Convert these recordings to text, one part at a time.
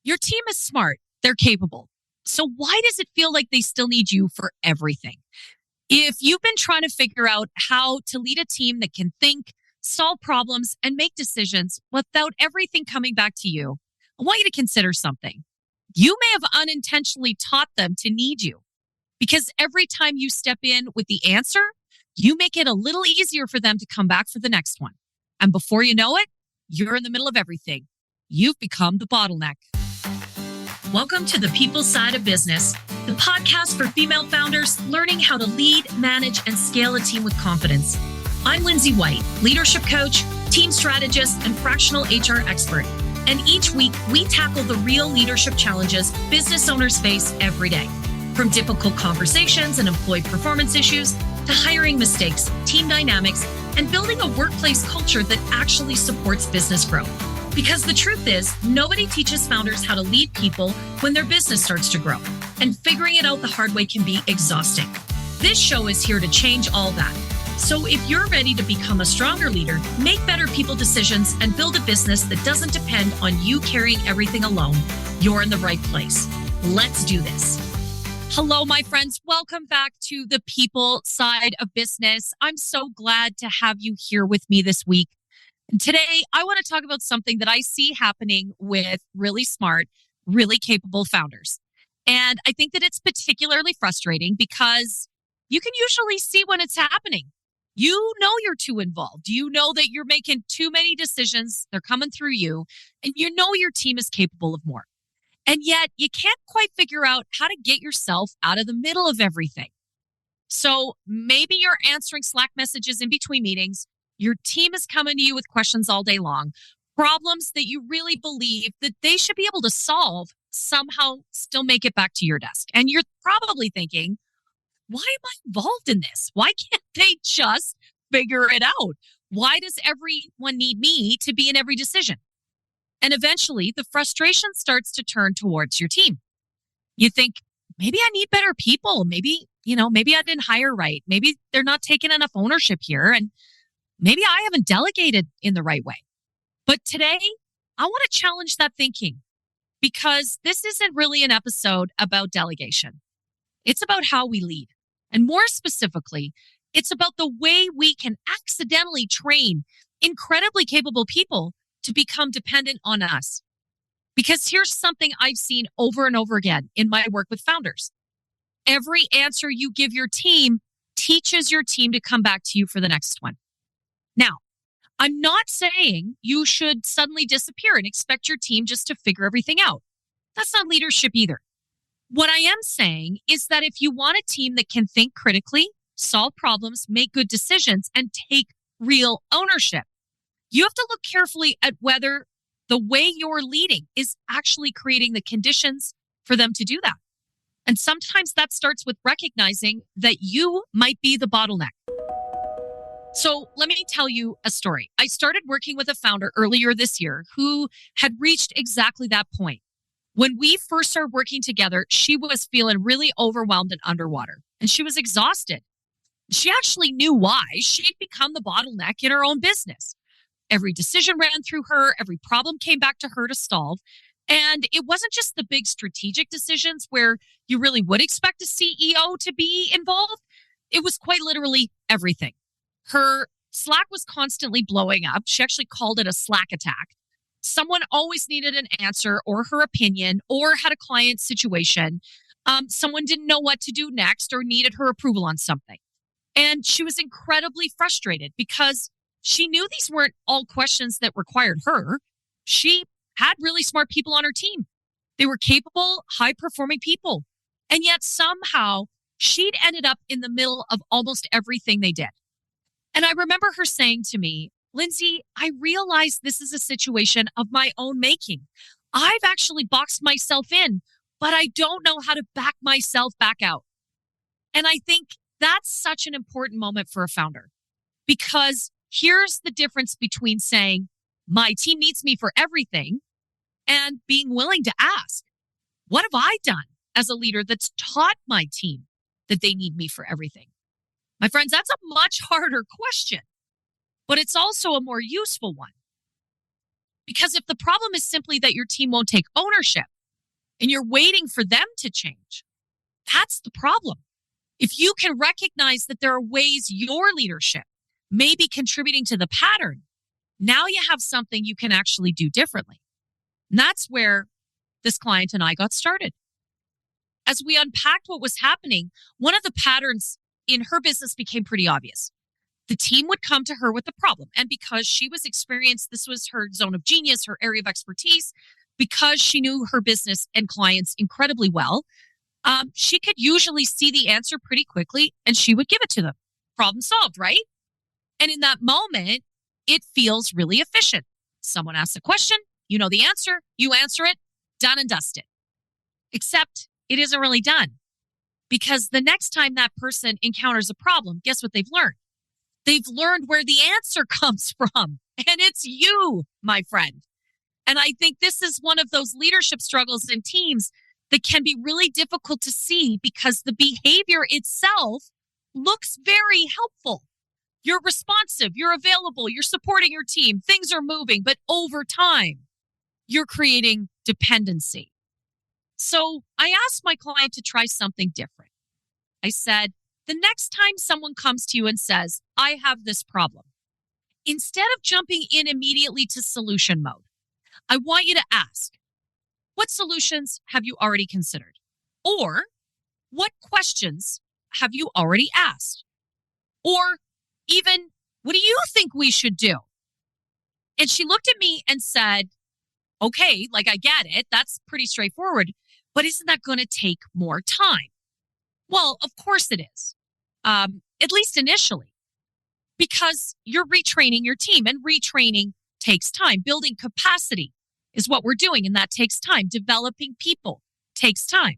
Your team is smart, they're capable. So, why does it feel like they still need you for everything? If you've been trying to figure out how to lead a team that can think, solve problems, and make decisions without everything coming back to you, I want you to consider something. You may have unintentionally taught them to need you because every time you step in with the answer, you make it a little easier for them to come back for the next one. And before you know it, you're in the middle of everything. You've become the bottleneck. Welcome to the People Side of Business, the podcast for female founders learning how to lead, manage, and scale a team with confidence. I'm Lindsay White, leadership coach, team strategist, and fractional HR expert. And each week, we tackle the real leadership challenges business owners face every day. From difficult conversations and employee performance issues to hiring mistakes, team dynamics, and building a workplace culture that actually supports business growth. Because the truth is, nobody teaches founders how to lead people when their business starts to grow. And figuring it out the hard way can be exhausting. This show is here to change all that. So if you're ready to become a stronger leader, make better people decisions, and build a business that doesn't depend on you carrying everything alone, you're in the right place. Let's do this. Hello, my friends. Welcome back to the People Side of Business. I'm so glad to have you here with me this week. And today, I want to talk about something that I see happening with really smart, really capable founders. And I think that it's particularly frustrating because you can usually see when it's happening. You know you're too involved. You know that you're making too many decisions. They're coming through you. And you know your team is capable of more. And yet you can't quite figure out how to get yourself out of the middle of everything. So maybe you're answering Slack messages in between meetings. Your team is coming to you with questions all day long, problems that you really believe that they should be able to solve, somehow still make it back to your desk. And you're probably thinking, why am I involved in this? Why can't they just figure it out? Why does everyone need me to be in every decision? And eventually the frustration starts to turn towards your team. You think, maybe I need better people. Maybe I didn't hire right. Maybe they're not taking enough ownership here. And maybe I haven't delegated in the right way. But today, I want to challenge that thinking because this isn't really an episode about delegation. It's about how we lead. And more specifically, it's about the way we can accidentally train incredibly capable people to become dependent on us. Because here's something I've seen over and over again in my work with founders. Every answer you give your team teaches your team to come back to you for the next one. Now, I'm not saying you should suddenly disappear and expect your team just to figure everything out. That's not leadership either. What I am saying is that if you want a team that can think critically, solve problems, make good decisions, and take real ownership, you have to look carefully at whether the way you're leading is actually creating the conditions for them to do that. And sometimes that starts with recognizing that you might be the bottleneck. So let me tell you a story. I started working with a founder earlier this year who had reached exactly that point. When we first started working together, she was feeling really overwhelmed and underwater, and she was exhausted. She actually knew why. She'd become the bottleneck in her own business. Every decision ran through her. Every problem came back to her to solve. And it wasn't just the big strategic decisions where you really would expect a CEO to be involved. It was quite literally everything. Her Slack was constantly blowing up. She actually called it a Slack attack. Someone always needed an answer or her opinion or had a client situation. Someone didn't know what to do next or needed her approval on something. And she was incredibly frustrated because she knew these weren't all questions that required her. She had really smart people on her team. They were capable, high-performing people. And yet somehow she'd ended up in the middle of almost everything they did. And I remember her saying to me, Lindsay, I realize this is a situation of my own making. I've actually boxed myself in, but I don't know how to back myself back out. And I think that's such an important moment for a founder, because here's the difference between saying, my team needs me for everything, and being willing to ask, what have I done as a leader that's taught my team that they need me for everything? My friends, that's a much harder question, but it's also a more useful one. Because if the problem is simply that your team won't take ownership and you're waiting for them to change, that's the problem. If you can recognize that there are ways your leadership may be contributing to the pattern, now you have something you can actually do differently. And that's where this client and I got started. As we unpacked what was happening, one of the patterns in her business became pretty obvious. The team would come to her with the problem. And because she was experienced, this was her zone of genius, her area of expertise, because she knew her business and clients incredibly well, she could usually see the answer pretty quickly and she would give it to them. Problem solved, right? And in that moment, it feels really efficient. Someone asks a question, you know the answer, you answer it, done and dusted. Except it isn't really done, because the next time that person encounters a problem, guess what they've learned? They've learned where the answer comes from, and it's you, my friend. And I think this is one of those leadership struggles in teams that can be really difficult to see because the behavior itself looks very helpful. You're responsive, you're available, you're supporting your team, things are moving, but over time, you're creating dependency. So I asked my client to try something different. I said, the next time someone comes to you and says, I have this problem, instead of jumping in immediately to solution mode, I want you to ask, what solutions have you already considered? Or what questions have you already asked? Or even, what do you think we should do? And she looked at me and said, okay, like I get it. That's pretty straightforward. But isn't that going to take more time? Well, of course it is. At least initially, because you're retraining your team, and retraining takes time. Building capacity is what we're doing, and that takes time. Developing people takes time.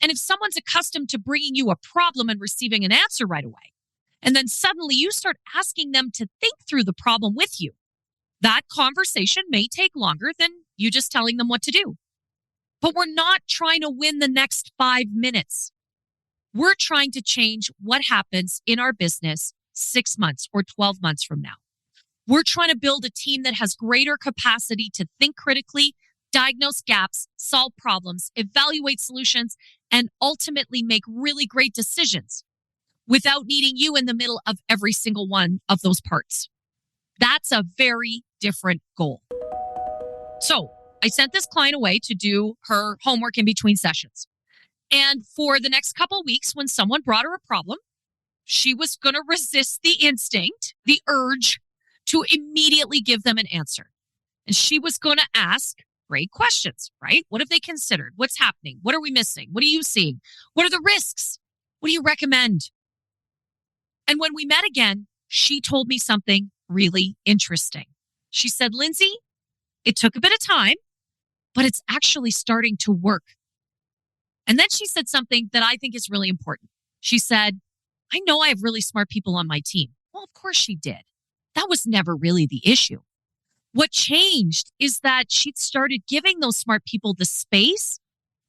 And if someone's accustomed to bringing you a problem and receiving an answer right away, and then suddenly you start asking them to think through the problem with you, that conversation may take longer than you just telling them what to do. But we're not trying to win the next 5 minutes. We're trying to change what happens in our business 6 months or 12 months from now. We're trying to build a team that has greater capacity to think critically, diagnose gaps, solve problems, evaluate solutions, and ultimately make really great decisions without needing you in the middle of every single one of those parts. That's a very different goal. So I sent this client away to do her homework in between sessions. And for the next couple of weeks, when someone brought her a problem, she was going to resist the instinct, the urge to immediately give them an answer. And she was going to ask great questions, right? What have they considered? What's happening? What are we missing? What are you seeing? What are the risks? What do you recommend? And when we met again, she told me something really interesting. She said, Lindsay, it took a bit of time, but it's actually starting to work. And then she said something that I think is really important. She said, I know I have really smart people on my team. Well, of course she did. That was never really the issue. What changed is that she'd started giving those smart people the space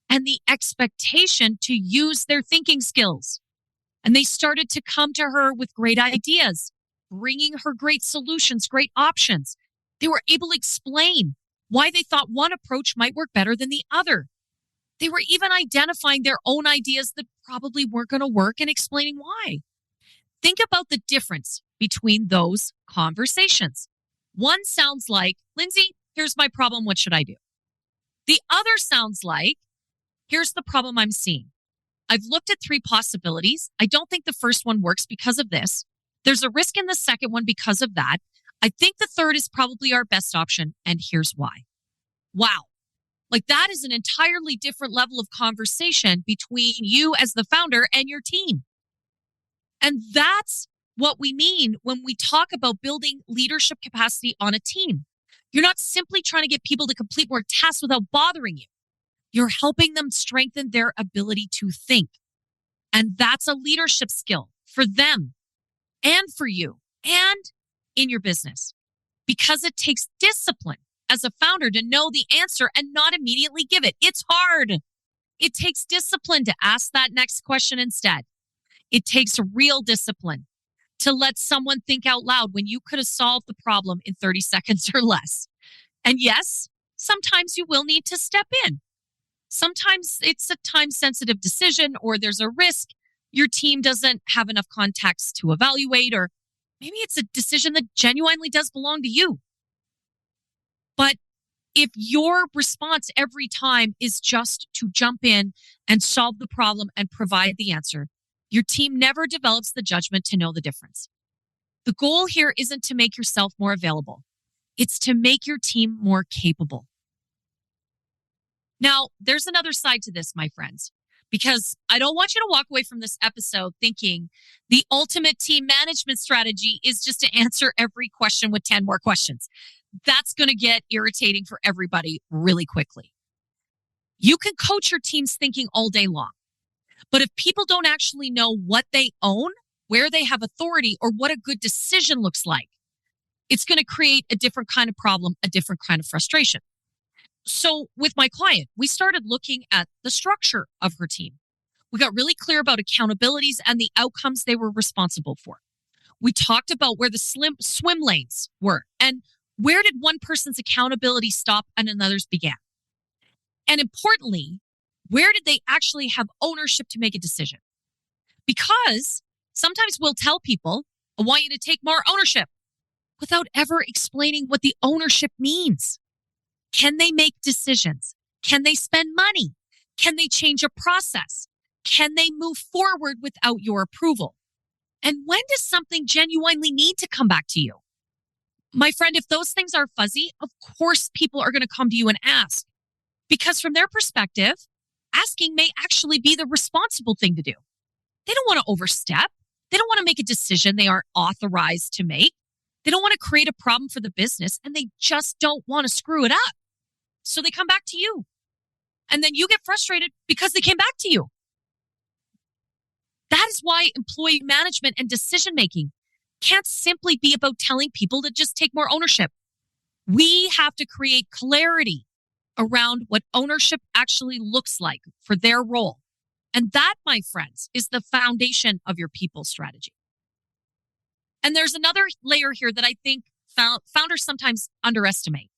and the expectation to use their thinking skills. And they started to come to her with great ideas, bringing her great solutions, great options. They were able to explain why they thought one approach might work better than the other. They were even identifying their own ideas that probably weren't going to work and explaining why. Think about the difference between those conversations. One sounds like, Lindsay, here's my problem. What should I do? The other sounds like, here's the problem I'm seeing. I've looked at 3 possibilities. I don't think the first one works because of this. There's a risk in the second one because of that. I think the third is probably our best option, and here's why. Wow. Like, that is an entirely different level of conversation between you as the founder and your team. And that's what we mean when we talk about building leadership capacity on a team. You're not simply trying to get people to complete more tasks without bothering you. You're helping them strengthen their ability to think. And that's a leadership skill for them and for you and in your business, because it takes discipline as a founder to know the answer and not immediately give it. It's hard. It takes discipline to ask that next question instead. It takes real discipline to let someone think out loud when you could have solved the problem in 30 seconds or less. And yes, sometimes you will need to step in. Sometimes it's a time sensitive decision or there's a risk your team doesn't have enough context to evaluate, or maybe it's a decision that genuinely does belong to you. But if your response every time is just to jump in and solve the problem and provide the answer, your team never develops the judgment to know the difference. The goal here isn't to make yourself more available. It's to make your team more capable. Now, there's another side to this, my friends, because I don't want you to walk away from this episode thinking the ultimate team management strategy is just to answer every question with 10 more questions. That's going to get irritating for everybody really quickly. You can coach your team's thinking all day long, but if people don't actually know what they own, where they have authority, or what a good decision looks like, it's going to create a different kind of problem, a different kind of frustration. So with my client, we started looking at the structure of her team. We got really clear about accountabilities and the outcomes they were responsible for. We talked about where the swim lanes were and where did one person's accountability stop and another's began. And importantly, where did they actually have ownership to make a decision? Because sometimes we'll tell people, I want you to take more ownership without ever explaining what the ownership means. Can they make decisions? Can they spend money? Can they change a process? Can they move forward without your approval? And when does something genuinely need to come back to you? My friend, if those things are fuzzy, of course people are going to come to you and ask. Because from their perspective, asking may actually be the responsible thing to do. They don't want to overstep. They don't want to make a decision they aren't authorized to make. They don't want to create a problem for the business, and they just don't want to screw it up. So they come back to you. And then you get frustrated because they came back to you. That is why employee management and decision making can't simply be about telling people to just take more ownership. We have to create clarity around what ownership actually looks like for their role. And that, my friends, is the foundation of your people strategy. And there's another layer here that I think founders sometimes underestimate.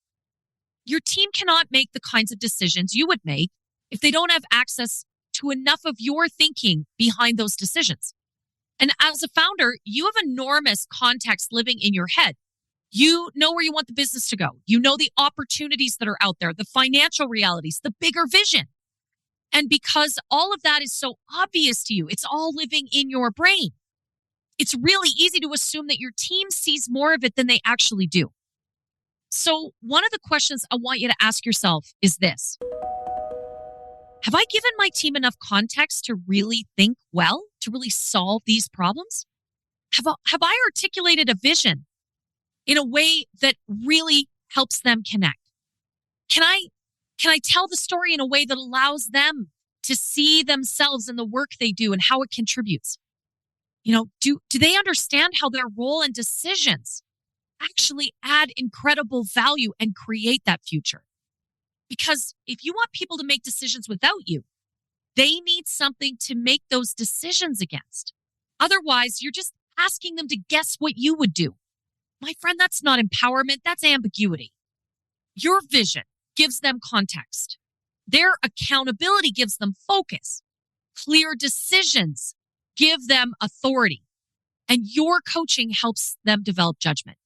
Your team cannot make the kinds of decisions you would make if they don't have access to enough of your thinking behind those decisions. And as a founder, you have enormous context living in your head. You know where you want the business to go. You know the opportunities that are out there, the financial realities, the bigger vision. And because all of that is so obvious to you, it's all living in your brain. It's really easy to assume that your team sees more of it than they actually do. So one of the questions I want you to ask yourself is this. Have I given my team enough context to really think well, to really solve these problems? Have I articulated a vision in a way that really helps them connect? Can I tell the story in a way that allows them to see themselves in the work they do and how it contributes? Do they understand how their role and decisions actually add incredible value and create that future? Because if you want people to make decisions without you, they need something to make those decisions against. Otherwise, you're just asking them to guess what you would do. My friend, that's not empowerment, that's ambiguity. Your vision gives them context. Their accountability gives them focus. Clear decisions give them authority. And your coaching helps them develop judgment.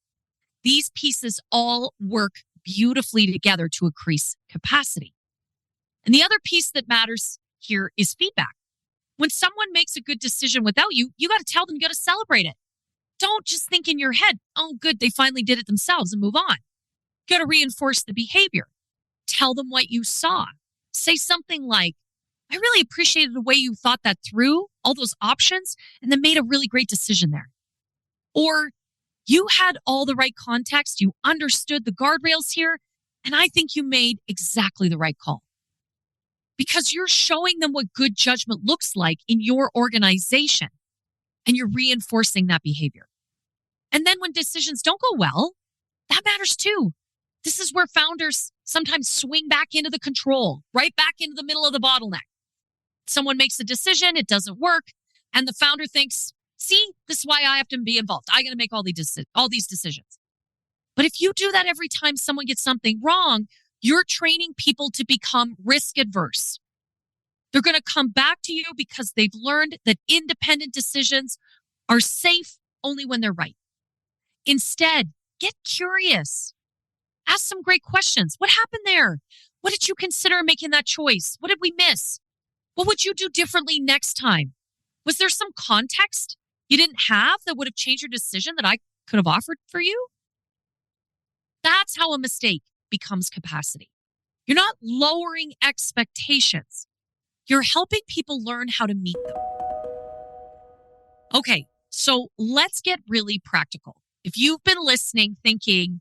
These pieces all work beautifully together to increase capacity. And the other piece that matters here is feedback. When someone makes a good decision without you, you got to tell them, you got to celebrate it. Don't just think in your head, oh, good, they finally did it themselves and move on. You got to reinforce the behavior. Tell them what you saw. Say something like, I really appreciated the way you thought that through, all those options, and then made a really great decision there. Or you had all the right context, you understood the guardrails here, and I think you made exactly the right call. Because you're showing them what good judgment looks like in your organization, and you're reinforcing that behavior. And then when decisions don't go well, that matters too. This is where founders sometimes swing back into the control, right back into the middle of the bottleneck. Someone makes a decision, it doesn't work, and the founder thinks, see, this is why I have to be involved. I got to make all these decisions. But if you do that every time someone gets something wrong, you're training people to become risk adverse. They're going to come back to you because they've learned that independent decisions are safe only when they're right. Instead, get curious. Ask some great questions. What happened there? What did you consider making that choice? What did we miss? What would you do differently next time? Was there some context you didn't have that would have changed your decision that I could have offered for you? That's how a mistake becomes capacity. You're not lowering expectations. You're helping people learn how to meet them. Okay, so let's get really practical. If you've been listening thinking,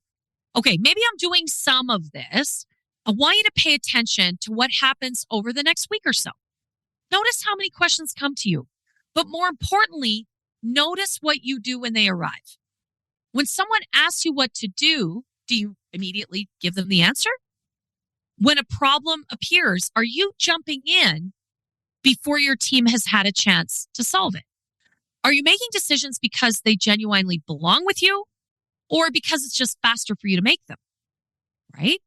okay, maybe I'm doing some of this, I want you to pay attention to what happens over the next week or so. Notice how many questions come to you. But more importantly, notice what you do when they arrive. When someone asks you what to do you immediately give them the answer? When a problem appears, are you jumping in before your team has had a chance to solve it? Are you making decisions because they genuinely belong with you or because it's just faster for you to make them? Right?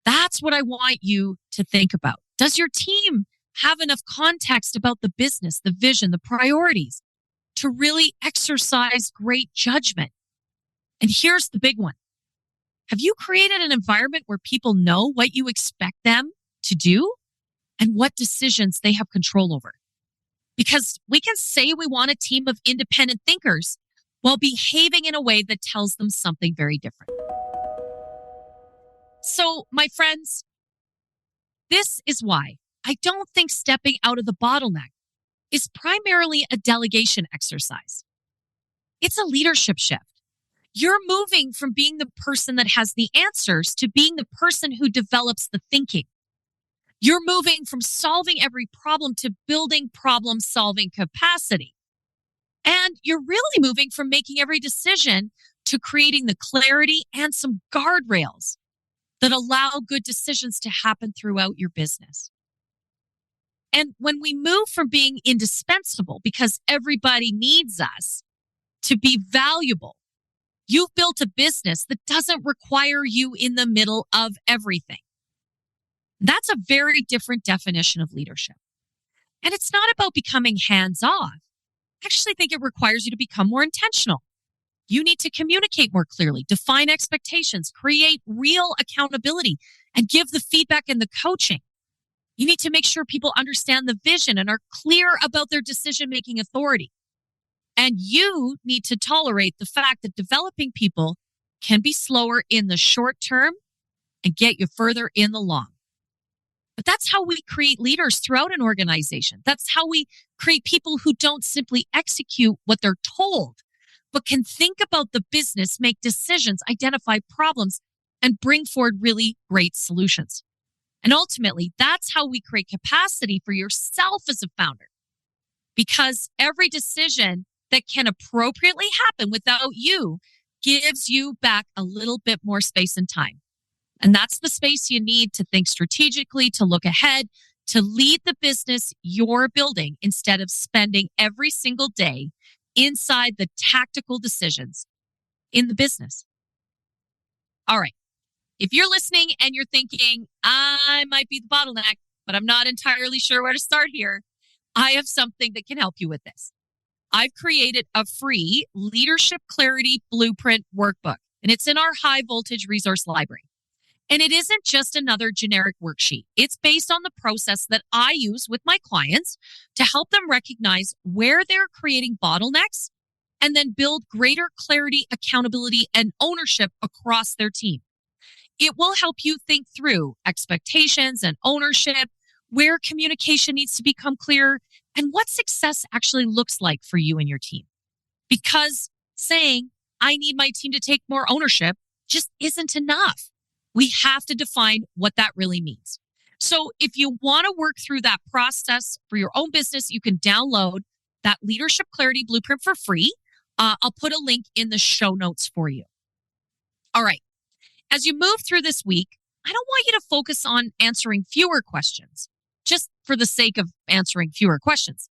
That's what I want you to think about. Does your team have enough context about the business, the vision, the priorities to really exercise great judgment? And here's the big one. Have you created an environment where people know what you expect them to do and what decisions they have control over? Because we can say we want a team of independent thinkers while behaving in a way that tells them something very different. So, my friends, this is why I don't think stepping out of the bottleneck is primarily a delegation exercise. It's a leadership shift. You're moving from being the person that has the answers to being the person who develops the thinking. You're moving from solving every problem to building problem-solving capacity. And you're really moving from making every decision to creating the clarity and some guardrails that allow good decisions to happen throughout your business. And when we move from being indispensable because everybody needs us to be valuable, you've built a business that doesn't require you in the middle of everything. That's a very different definition of leadership. And it's not about becoming hands-off. I actually think it requires you to become more intentional. You need to communicate more clearly, define expectations, create real accountability, and give the feedback and the coaching. You need to make sure people understand the vision and are clear about their decision-making authority. And you need to tolerate the fact that developing people can be slower in the short term and get you further in the long. But that's how we create leaders throughout an organization. That's how we create people who don't simply execute what they're told, but can think about the business, make decisions, identify problems, and bring forward really great solutions. And ultimately, that's how we create capacity for yourself as a founder. Because every decision that can appropriately happen without you gives you back a little bit more space and time. And that's the space you need to think strategically, to look ahead, to lead the business you're building instead of spending every single day inside the tactical decisions in the business. All right. If you're listening and you're thinking, I might be the bottleneck, but I'm not entirely sure where to start here, I have something that can help you with this. I've created a free leadership clarity blueprint workbook, and it's in our high voltage resource library. And it isn't just another generic worksheet. It's based on the process that I use with my clients to help them recognize where they're creating bottlenecks and then build greater clarity, accountability, and ownership across their team. It will help you think through expectations and ownership, where communication needs to become clear, and what success actually looks like for you and your team. Because saying, I need my team to take more ownership just isn't enough. We have to define what that really means. So if you want to work through that process for your own business, you can download that Leadership Clarity Blueprint for free. I'll put a link in the show notes for you. All right. As you move through this week, I don't want you to focus on answering fewer questions just for the sake of answering fewer questions.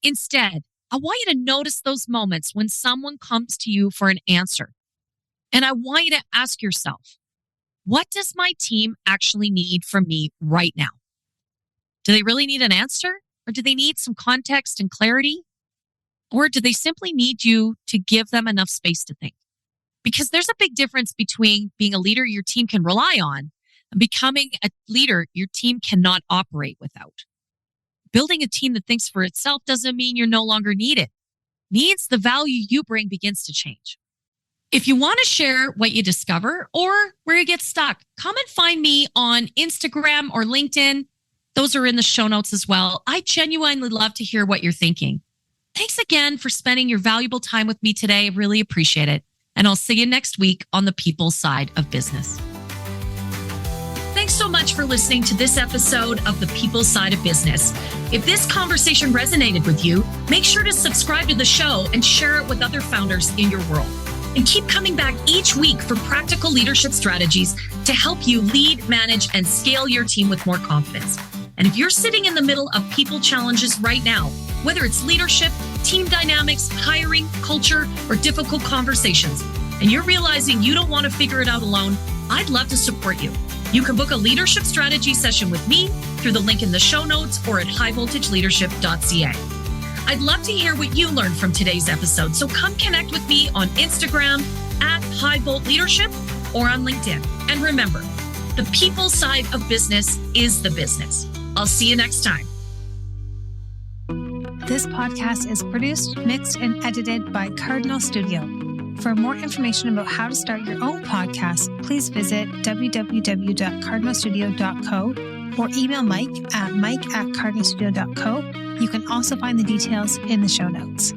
Instead, I want you to notice those moments when someone comes to you for an answer. And I want you to ask yourself, what does my team actually need from me right now? Do they really need an answer? Or do they need some context and clarity? Or do they simply need you to give them enough space to think? Because there's a big difference between being a leader your team can rely on and becoming a leader your team cannot operate without. Building a team that thinks for itself doesn't mean you're no longer needed. It means the value you bring begins to change. If you want to share what you discover or where you get stuck, come and find me on Instagram or LinkedIn. Those are in the show notes as well. I genuinely love to hear what you're thinking. Thanks again for spending your valuable time with me today. I really appreciate it. And I'll see you next week on the people side of business. Thanks so much for listening to this episode of The People Side of Business. If this conversation resonated with you, make sure to subscribe to the show and share it with other founders in your world. And keep coming back each week for practical leadership strategies to help you lead, manage, and scale your team with more confidence. And if you're sitting in the middle of people challenges right now, whether it's leadership, team dynamics, hiring, culture, or difficult conversations, and you're realizing you don't want to figure it out alone, I'd love to support you. You can book a leadership strategy session with me through the link in the show notes or at highvoltageleadership.ca. I'd love to hear what you learned from today's episode, so come connect with me on Instagram at highvoltleadership or on LinkedIn. And remember, the people side of business is the business. I'll see you next time. This podcast is produced, mixed, and edited by Cardinal Studio. For more information about how to start your own podcast, please visit www.cardinalstudio.co or email Mike at mike@cardinalstudio.co. You can also find the details in the show notes.